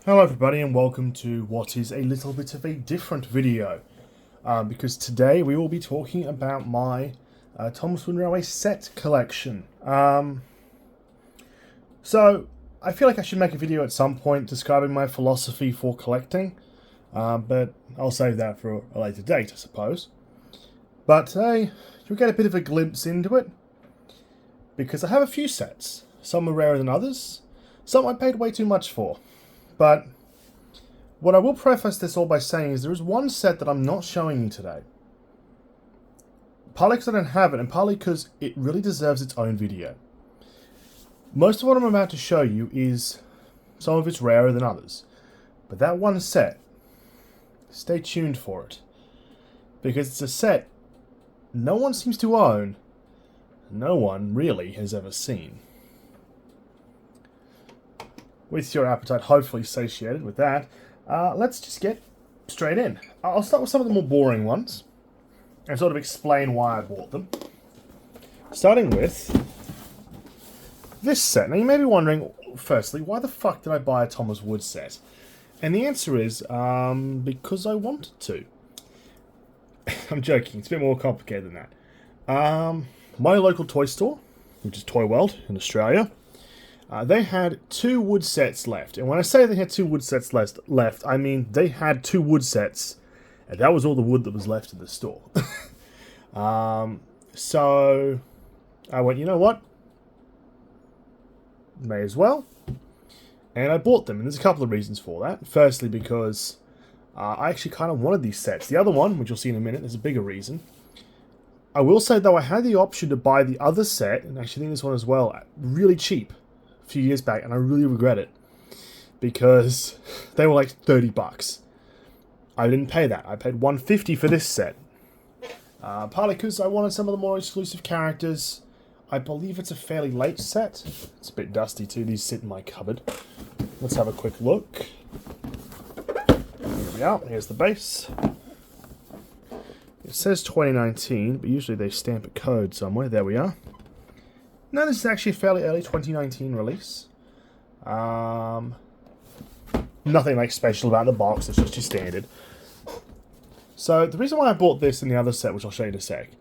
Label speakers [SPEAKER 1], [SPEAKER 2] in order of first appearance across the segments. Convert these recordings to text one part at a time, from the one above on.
[SPEAKER 1] Hello everybody and welcome to what is a little bit of a different video because today we will be talking about my Thomas Wooden Railway set collection. So I feel like I should make a video at some point describing my philosophy for collecting, but I'll save that for a later date, I suppose. But today you'll get a bit of a glimpse into it because I have a few sets. Some are rarer than others, some I paid way too much for. But what I will preface this all by saying is there is one set that I'm not showing you today. Partly because I don't have it, and partly because it really deserves its own video. Most of what I'm about to show you is some of it's rarer than others. But that one set, stay tuned for it. Because it's a set no one seems to own, no one really has ever seen. With your appetite hopefully satiated with that, let's just get straight in. I'll start with some of the more boring ones and sort of explain why I bought them. Starting with this set. Now you may be wondering, firstly, why the fuck did I buy a Thomas Wood set? And the answer is, because I wanted to. I'm joking, it's a bit more complicated than that. My local toy store, which is Toy World in Australia, they had 2 wood sets left. And when I say they had 2 wood sets left, I mean they had 2 wood sets, and that was all the wood that was left in the store. So I went, you know what? May as well. And I bought them, and there's a couple of reasons for that. Firstly, because I actually kind of wanted these sets. The other one, which you'll see in a minute, there's a bigger reason. I will say, though, I had the option to buy the other set, and actually think this one as well, really cheap. Few years back, and I really regret it because they were like 30 bucks. I didn't pay that. I paid $150 for this set. Partly because I wanted some of the more exclusive characters. I believe it's a fairly late set. It's a bit dusty too. These sit in my cupboard. Let's have a quick look. Here we are. Here's the base. It says 2019, but usually they stamp a code somewhere. There we are. No, this is actually a fairly early 2019 release. Nothing like special about the box, it's just your standard. So the reason why I bought this and the other set, which I'll show you in a sec,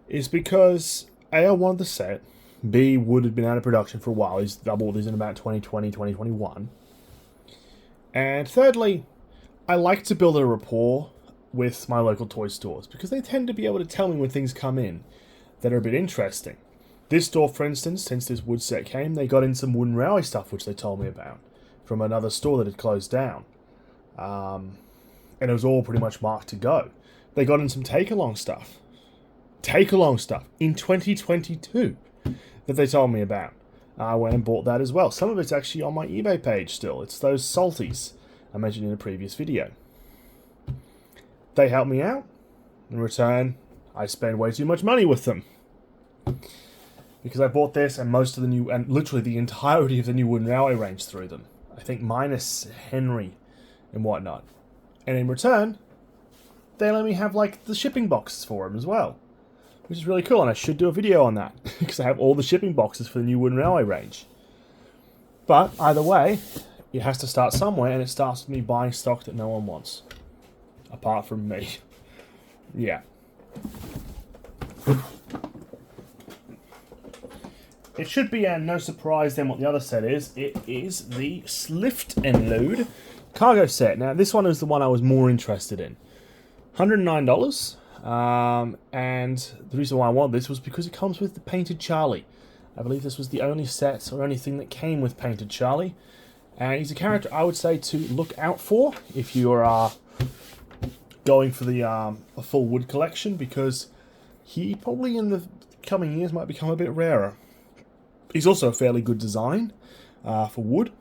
[SPEAKER 1] is because A, I wanted the set, B, wood had been out of production for a while. I bought these in about 2020, 2021. And thirdly, I like to build a rapport with my local toy stores, because they tend to be able to tell me when things come in that are a bit interesting. This store, for instance, since this wood set came, they got in some wooden railway stuff, which they told me about, from another store that had closed down. And it was all pretty much marked to go. They got in some take-along stuff. Take-along stuff in 2022 that they told me about. I went and bought that as well. Some of it's actually on my eBay page still. It's those salties I mentioned in a previous video. They helped me out. In return, I spent way too much money with them. Because I bought this and most of the new, and literally the entirety of the new wooden railway range through them. I think minus Henry and whatnot. And in return, they let me have like the shipping boxes for them as well. Which is really cool, and I should do a video on that. Because I have all the shipping boxes for the new wooden railway range. But either way, it has to start somewhere, and it starts with me buying stock that no one wants. Apart from me. Yeah. It should be no surprise then what the other set is. It is the Lift and Load cargo set. Now, this one is the one I was more interested in. $109. And the reason why I want this was because it comes with the Painted Charlie. I believe this was the only set or anything that came with Painted Charlie. And he's a character I would say to look out for if you are going for the a full wood collection, because he probably in the coming years might become a bit rarer. He's also a fairly good design for wood.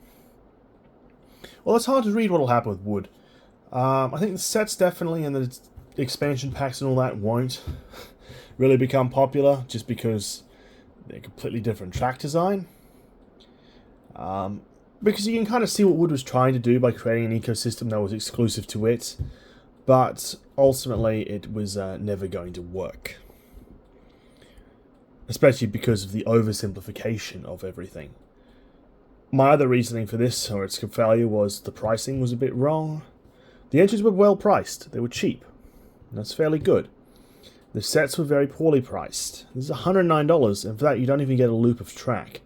[SPEAKER 1] Well, it's hard to read what will happen with wood. I think the sets definitely and the expansion packs and all that won't really become popular just because they're completely different track design. Because you can kind of see what wood was trying to do by creating an ecosystem that was exclusive to it, but ultimately it was never going to work. Especially because of the oversimplification of everything. My other reasoning for this, or its failure, was the pricing was a bit wrong. The engines were well priced. They were cheap. That's fairly good. The sets were very poorly priced. This is $109, and for that you don't even get a loop of track.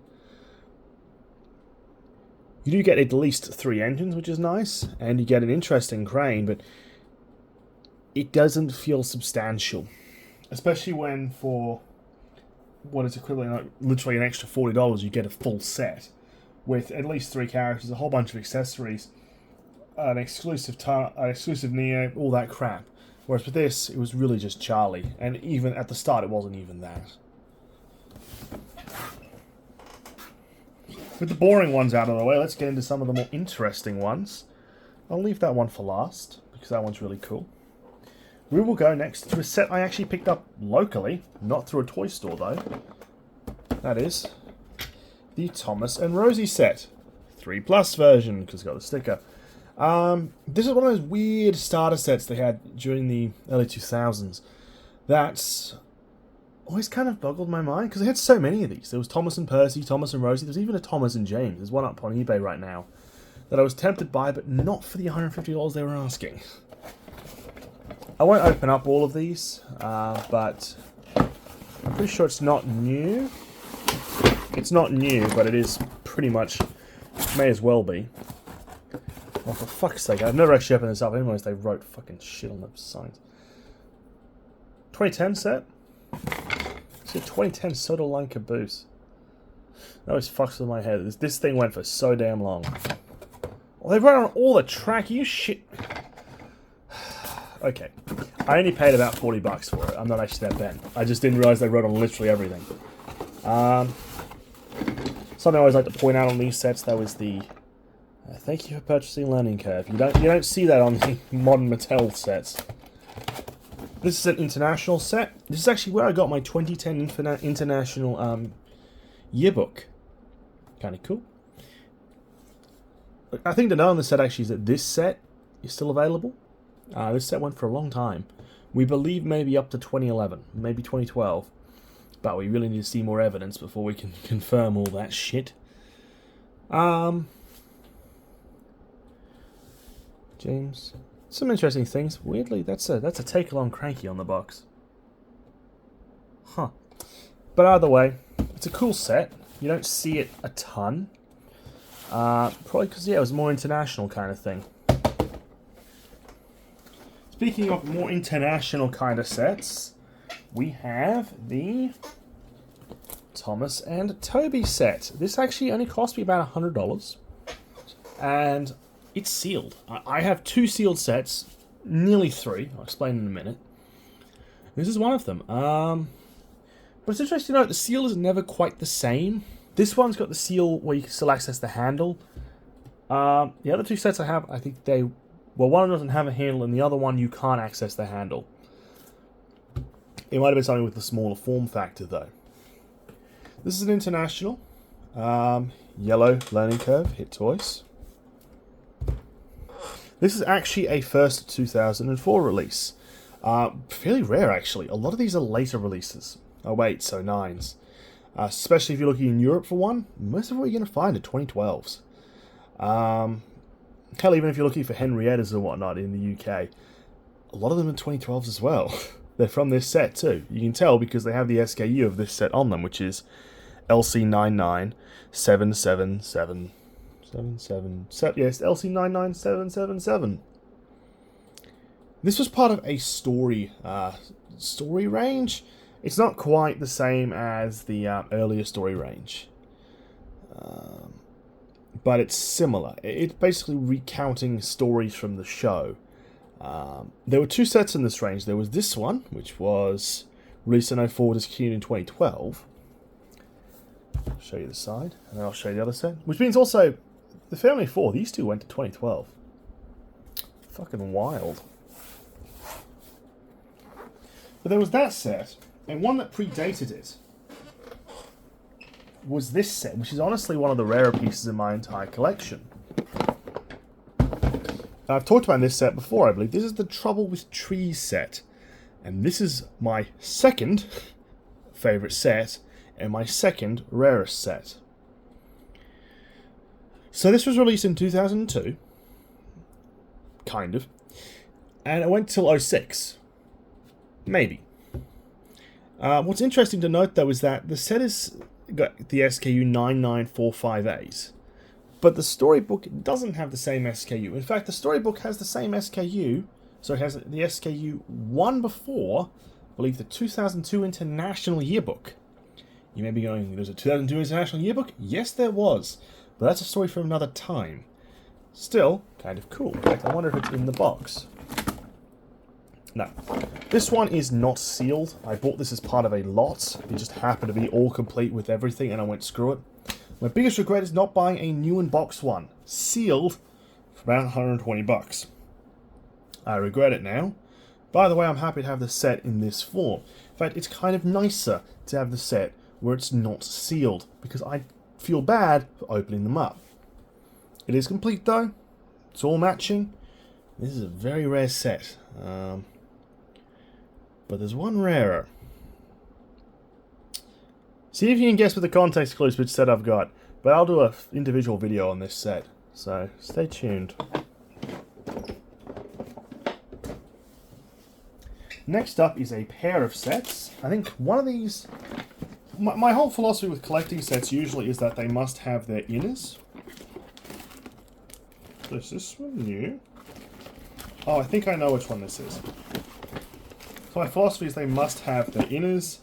[SPEAKER 1] You do get at least 3 engines, which is nice, and you get an interesting crane, but it doesn't feel substantial. Especially when for what is equivalent, like literally an extra $40, you get a full set with at least 3 characters, a whole bunch of accessories, an exclusive Neo, all that crap. Whereas with this, it was really just Charlie, and even at the start, it wasn't even that. With the boring ones out of the way, let's get into some of the more interesting ones. I'll leave that one for last, because that one's really cool. We will go next to a set I actually picked up locally, not through a toy store though. That is the Thomas and Rosie set. 3+ version, because it's got the sticker. This is one of those weird starter sets they had during the early 2000s. That's always kind of boggled my mind, because they had so many of these. There was Thomas and Percy, Thomas and Rosie, there's even a Thomas and James. There's one up on eBay right now that I was tempted by, but not for the $150 they were asking. I won't open up all of these, but I'm pretty sure it's not new. It's not new, but it is pretty much, may as well be. Oh, for fuck's sake, I've never actually opened this up. Anyways, they wrote fucking shit on the signs. 2010 set? It's a 2010 Sodor line caboose. That always fucks with my head. This thing went for so damn long. Well, they wrote on all the track. You shit. Okay. I only paid about $40 for it. I'm not actually that bad. I just didn't realize they wrote on literally everything. Something I always like to point out on these sets, though, is the thank you for purchasing learning curve. You don't see that on the modern Mattel sets. This is an international set. This is actually where I got my 2010 international yearbook. Kind of cool. I think to know on the set actually is that this set is still available. This set went for a long time. We believe maybe up to 2011, maybe 2012. But we really need to see more evidence before we can confirm all that shit. James. Some interesting things. Weirdly, that's a take-along cranky on the box. Huh. But either way, it's a cool set. You don't see it a ton. Probably because, yeah, it was a more international kind of thing. Speaking of more international kind of sets, we have the Thomas and Toby set. This actually only cost me about $100. And it's sealed. I have 2 sealed sets, nearly 3. I'll explain in a minute. This is one of them. But it's interesting to note the seal is never quite the same. This one's got the seal where you can still access the handle. The other 2 sets I have, I think they... Well, one doesn't have a handle, and the other one you can't access the handle. It might have been something with the smaller form factor, though. This is an international. Yellow learning curve, Hit Toys. This is actually a first 2004 release. Fairly rare, actually. A lot of these are later releases. Oh, wait, so 9s. Especially if you're looking in Europe for one. Most of what you're going to find are 2012s. Hell, even if you're looking for Henriettas and whatnot in the UK, a lot of them are 2012s as well. They're from this set too. You can tell because they have the SKU of this set on them, which is LC99777. Yes, LC99777. This was part of a story range. It's not quite the same as the earlier story range. But it's similar. It's basically recounting stories from the show. There were 2 sets in this range. There was this one, which was released in 04, discontinued in 2012. I'll show you the side, and then I'll show you the other set. Which means also, the Family 4, these 2 went to 2012. Fucking wild. But there was that set, and one that predated it was this set, which is honestly one of the rarer pieces in my entire collection. I've talked about this set before, I believe. This is the Trouble with Trees set. And this is my second favourite set, and my second rarest set. So this was released in 2002. Kind of. And it went till 06. Maybe. What's interesting to note, though, is that the set has got the SKU 9945As. But the storybook doesn't have the same SKU. In fact, the storybook has the same SKU. So it has the SKU one before, I believe, the 2002 International Yearbook. You may be going, there's a 2002 International Yearbook? Yes, there was. But that's a story for another time. Still, kind of cool. In fact, I wonder if it's in the box. No. This one is not sealed. I bought this as part of a lot. It just happened to be all complete with everything, and I went, screw it. My biggest regret is not buying a new in-box one. Sealed for about 120 bucks. I regret it now. By the way, I'm happy to have the set in this form. In fact, it's kind of nicer to have the set where it's not sealed, because I feel bad for opening them up. It is complete though. It's all matching. This is a very rare set. But there's one rarer. See if you can guess with the context clues which set I've got. But I'll do an individual video on this set. So stay tuned. Next up is a pair of sets. I think one of these... My whole philosophy with collecting sets usually is that they must have their inners. Is this one new? Oh, I think I know which one this is. So my philosophy is they must have their inners,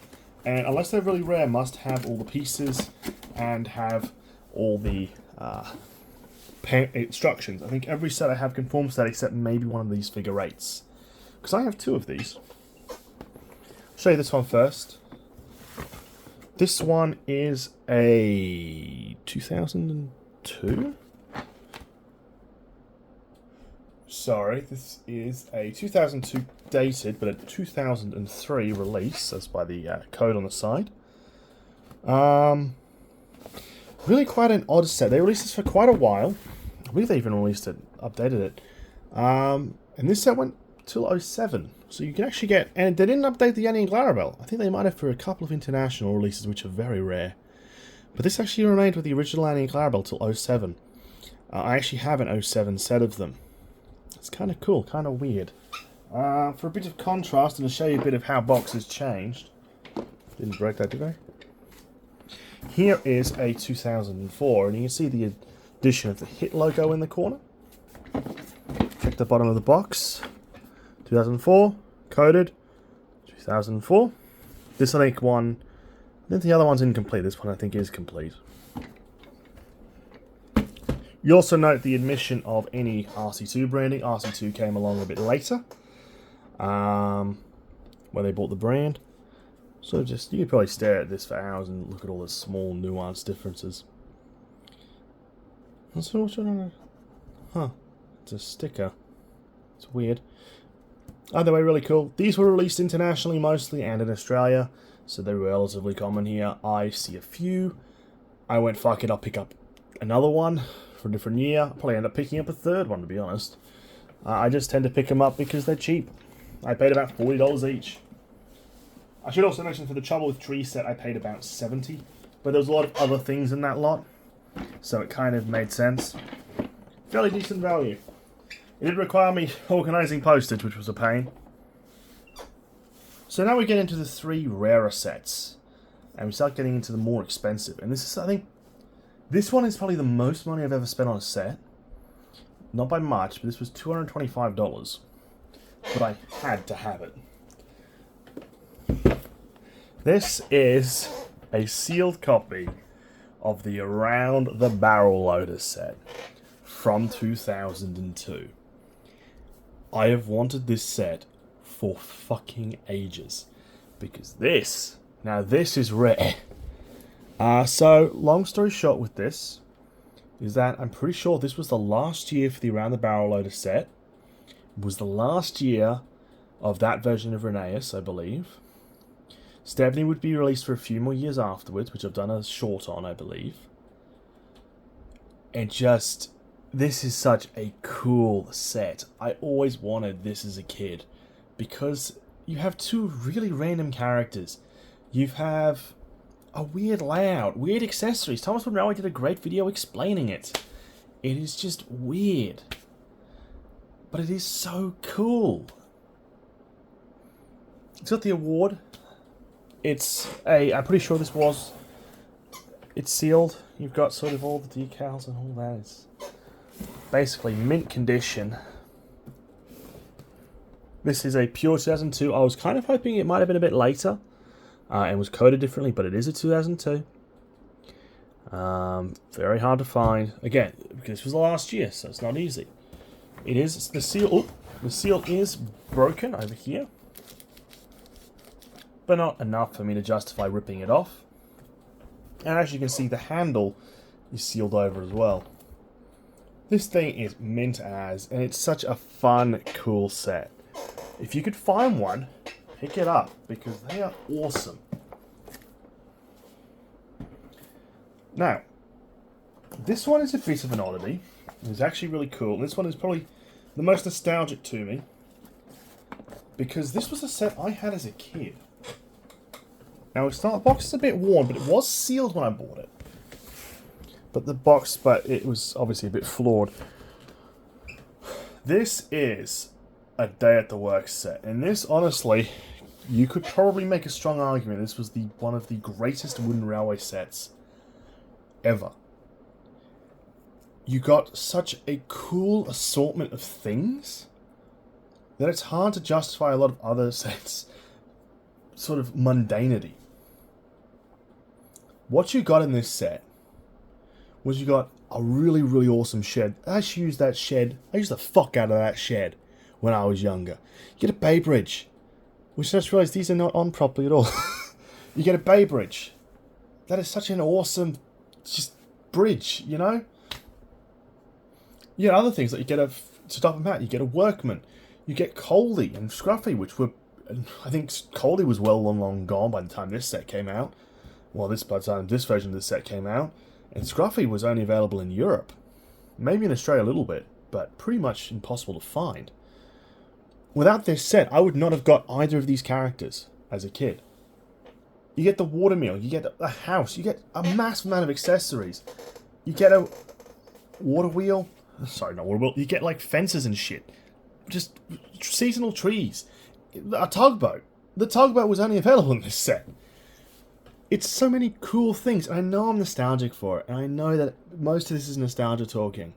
[SPEAKER 1] and unless they're really rare, must have all the pieces and have all the instructions. I think every set I have conforms to that except maybe one of these figure eights. Because I have two of these. I'll show you this one first. This one is a 2002? Sorry, this is a 2002 dated, but a 2003 release, as by the code on the side. Really quite an odd set. They released this for quite a while. I believe they even released it, updated it. And this set went till 07. So you can actually get... And they didn't update the Annie and Clarabelle. I think they might have for a couple of international releases, which are very rare. But this actually remained with the original Annie and Clarabelle till 07. I actually have an 07 set of them. It's kind of cool, kind of weird. For a bit of contrast and to show you a bit of how boxes changed. Didn't break that, did I? Here is a 2004, and you can see the addition of the HIT logo in the corner. Check the bottom of the box. 2004, coded. 2004. This, I think, one... I think the other one's incomplete. This one, I think, is complete. You also note the admission of any RC2 branding. RC2 came along a bit later, where they bought the brand. So just, you could probably stare at this for hours and look at all the small nuanced differences. So, huh, it's a sticker. It's weird. Either way, really cool. These were released internationally mostly and in Australia, so they're relatively common here. I see a few. I went, fuck it, I'll pick up another one for a different year. I'll probably end up picking up a third one, to be honest. I just tend to pick them up because they're cheap. I paid about $40 each. I should also mention for the Trouble with Trees set, I paid about $70, but there was a lot of other things in that lot, so it kind of made sense. Fairly decent value. It did require me organising postage, which was a pain. So now we get into the three rarer sets, and we start getting into the more expensive. And this is, I think, this one is probably the most money I've ever spent on a set. Not by much, but this was $225. But I had to have it. This is a sealed copy of the Around the Barrel Loader set from 2002. I have wanted this set for fucking ages. Because this, now this is rare. So, long story short with this, is that I'm pretty sure this was the last year for the Around the Barrel Loader set. It was the last year of that version of Rheneas, I believe. Stephanie would be released for a few more years afterwards, which I've done a short on, I believe. And just, this is such a cool set. I always wanted this as a kid, because you have two really random characters. You have a weird layout, weird accessories. Thomas Monroe did a great video explaining it. It is just weird. But it is so cool. It's got the award. I'm pretty sure it's sealed. You've got sort of all the decals and all that. It's basically mint condition. This is a pure 2002. I was kind of hoping it might have been a bit later and was coded differently, but it is a 2002. Very hard to find. Again, because this was the last year, so it's not easy. It is the seal. Oh, the seal is broken over here, but not enough for me to justify ripping it off. And as you can see, the handle is sealed over as well. This thing is mint as, and it's such a fun, cool set. If you could find one, pick it up, because they are awesome. Now, this one is a bit of an oddity. It's actually really cool. This one is probably the most nostalgic to me, because this was a set I had as a kid. Now, the box is a bit worn, but it was sealed when I bought it. But it was obviously a bit flawed. This is a Day at the Works set, and this, honestly, you could probably make a strong argument this was one of the greatest wooden railway sets ever. You got such a cool assortment of things that it's hard to justify a lot of other sets' sort of mundanity. What you got in this set was you got a really, really awesome shed. I used to use that shed. I used the fuck out of that shed when I was younger. You get a bay bridge, which I just realised these are not on properly at all. You get a bay bridge. That is such an awesome, just bridge, you know? You get other things, like you get a stop and mat, you get a workman, you get Coldy and Scruffy, which were, I think Coldy was well long gone by the time this set came out. Well, by the time this version of this set came out. And Scruffy was only available in Europe. Maybe in Australia a little bit, but pretty much impossible to find. Without this set, I would not have got either of these characters as a kid. You get the water mill, you get a house, you get a massive amount of accessories. You get a water wheel. Sorry, not water wheel. You get like fences and shit. Just seasonal trees. A tugboat. The tugboat was only available in this set. It's so many cool things. I know I'm nostalgic for it, and I know that most of this is nostalgia talking.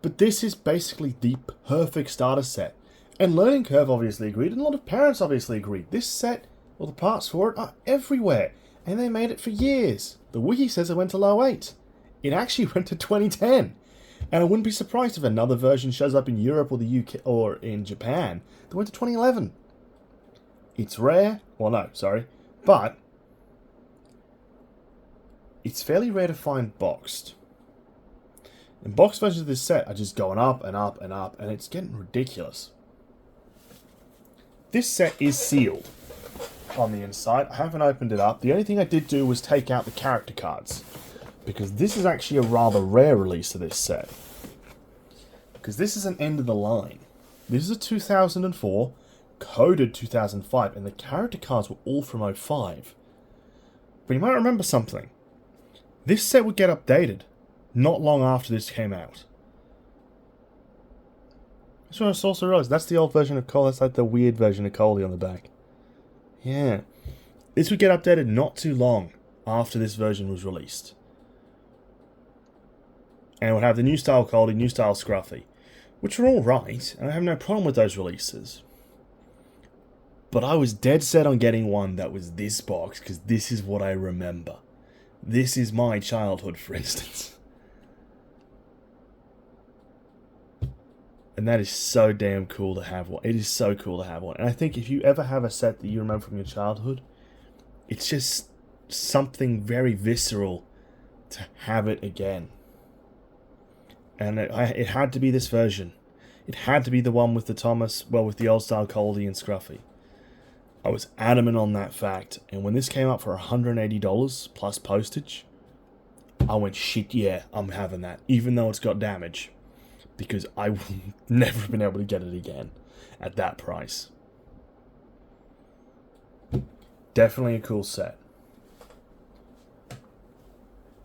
[SPEAKER 1] But this is basically the perfect starter set. And Learning Curve obviously agreed, and a lot of parents obviously agreed. This set, well, the parts for it are everywhere, and they made it for years. The wiki says it went to low 8. It actually went to 2010. And I wouldn't be surprised if another version shows up in Europe or the UK or in Japan that went to 2011. It's rare. Well, no, sorry. But it's fairly rare to find boxed. And boxed versions of this set are just going up and up and up, and it's getting ridiculous. This set is sealed on the inside. I haven't opened it up. The only thing I did do was take out the character cards, because this is actually a rather rare release of this set. Because this is an end of the line. This is a 2004, coded 2005, and the character cards were all from 05. But you might remember something. This set would get updated not long after this came out. That's what I also realized. That's the old version of Cole. That's like the weird version of Coley on the back. Yeah. This would get updated not too long after this version was released. And it would have the new style Coley, new style Scruffy, which are all right, and I have no problem with those releases. But I was dead set on getting one that was this box, because this is what I remember. This is my childhood, for instance. And that is so damn cool to have one. It is so cool to have one. And I think if you ever have a set that you remember from your childhood, it's just something very visceral to have it again. And it had to be this version. It had to be the one with the Thomas, well, with the old style Coldy and Scruffy. I was adamant on that fact. And when this came up for $180 plus postage, I went, shit, yeah, I'm having that. Even though it's got damage. Because I will never have been able to get it again at that price. Definitely a cool set.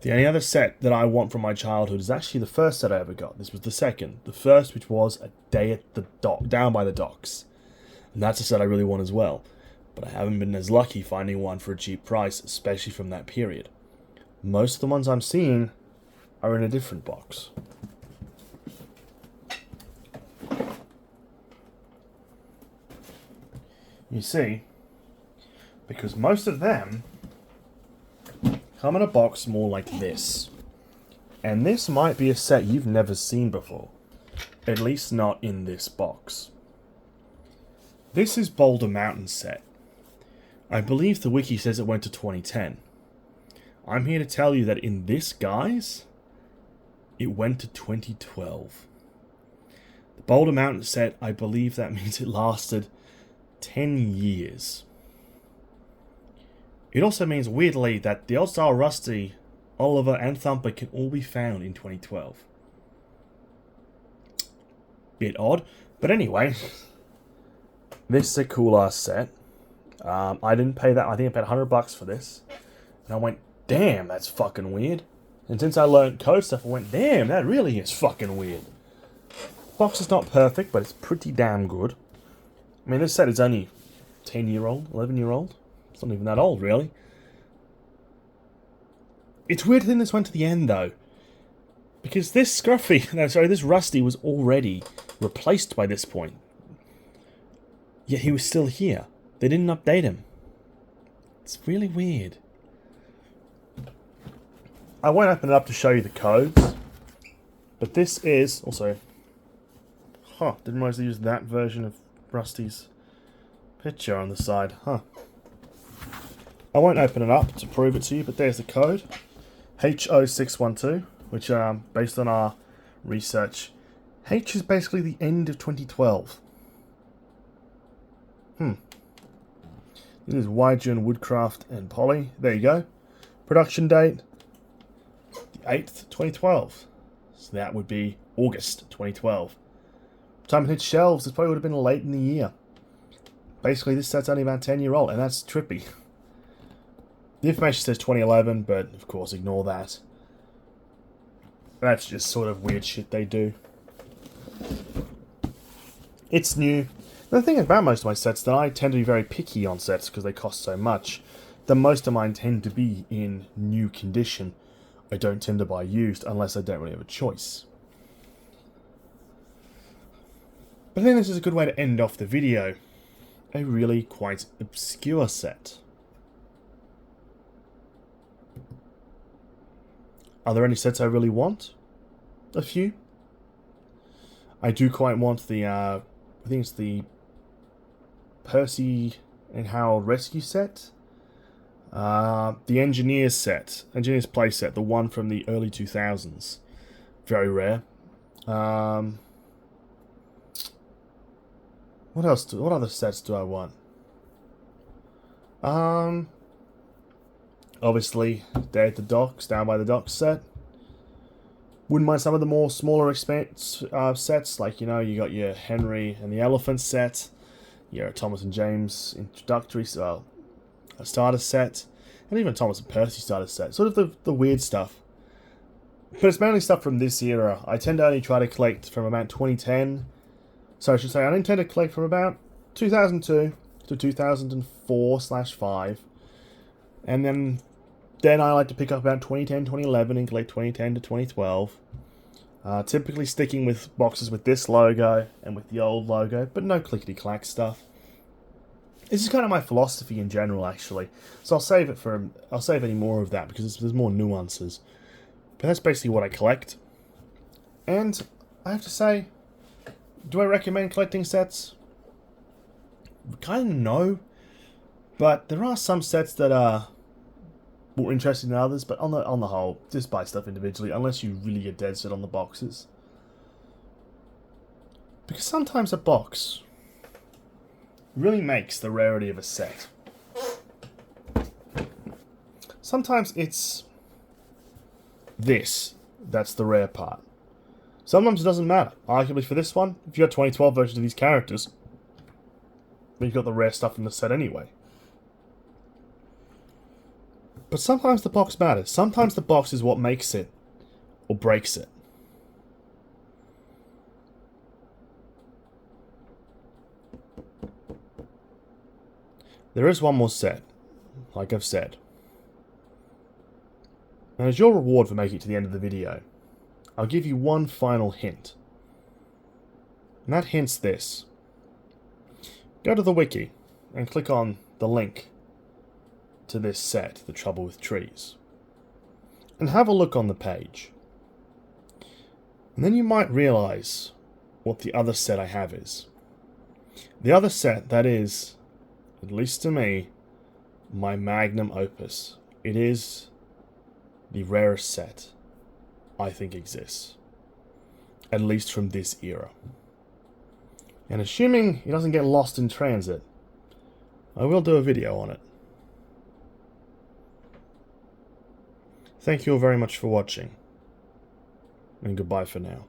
[SPEAKER 1] The only other set that I want from my childhood is actually the first set I ever got. This was the second. The first, which was A Day at the Dock, Down by the Docks. And that's a set I really want as well. But I haven't been as lucky finding one for a cheap price, especially from that period. Most of the ones I'm seeing are in a different box. You see, because most of them come in a box more like this. And this might be a set you've never seen before. At least not in this box. This is Boulder Mountain set. I believe the wiki says it went to 2010. I'm here to tell you that in this guise, it went to 2012. The Boulder Mountain set, I believe that means it lasted 10 years. It also means, weirdly, that the old-style Rusty, Oliver, and Thumper can all be found in 2012. Bit odd, but anyway, this is a cool-ass set. I didn't pay that. I think I paid $100 for this. And I went, damn, that's fucking weird. And since I learned code stuff, I went, damn, that really is fucking weird. Box is not perfect, but it's pretty damn good. I mean, this set is only 10-year-old, 11-year-old. It's not even that old, really. It's weird that this went to the end, though. Because this this Rusty was already replaced by this point. Yet he was still here. They didn't update him. It's really weird. I won't open it up to show you the codes. But this is also... didn't realize they used that version of Rusty's picture on the side. I won't open it up to prove it to you, but there's the code. HO612, which, based on our research, H is basically the end of 2012. It is YGN Woodcraft and Poly. There you go. Production date, the 8th, 2012. So that would be August 2012. Time it hit shelves, it probably would have been late in the year. Basically, this set's only about 10-year-old, and that's trippy. The information says 2011, but of course, ignore that. That's just sort of weird shit they do. It's new. The thing about most of my sets, that I tend to be very picky on sets because they cost so much. That most of mine tend to be in new condition. I don't tend to buy used unless I don't really have a choice. But I think this is a good way to end off the video. A really quite obscure set. Are there any sets I really want? A few. I do quite want the, I think it's the Percy and Harold Rescue set. The Engineers set. Engineers play set. The one from the early 2000s. Very rare. What else? What other sets do I want? Obviously, Day at the Docks, Down by the Docks set. Wouldn't mind some of the more smaller sets, like, you know, you got your Henry and the Elephant set, your Thomas and James introductory, a starter set, and even Thomas and Percy starter set. Sort of the weird stuff. But it's mainly stuff from this era. I tend to only try to collect from about 2010. So I should say I intend to collect from about 2002 to 2004/5. And then I like to pick up about 2010, 2011 and collect 2010 to 2012. Typically sticking with boxes with this logo and with the old logo, but no clickety-clack stuff. This is kind of my philosophy in general, actually. So I'll save any more of that because there's more nuances. But that's basically what I collect. And I have to say, do I recommend collecting sets? Kind of no. But there are some sets that are more interesting than others, but on the whole, just buy stuff individually, unless you really get dead set on the boxes. Because sometimes a box really makes the rarity of a set. Sometimes it's this that's the rare part. Sometimes it doesn't matter. Arguably for this one, if you got 2012 versions of these characters, then you've got the rare stuff in the set anyway. But sometimes the box matters. Sometimes the box is what makes it or breaks it. There is one more set, like I've said. And as your reward for making it to the end of the video, I'll give you one final hint. And that hint's this. Go to the wiki and click on the link to this set, The Trouble with Trees, and have a look on the page. And then you might realize what the other set I have is. The other set that is, at least to me, my magnum opus. It is the rarest set I think exists, at least from this era. And assuming it doesn't get lost in transit, I will do a video on it. Thank you all very much for watching, and goodbye for now.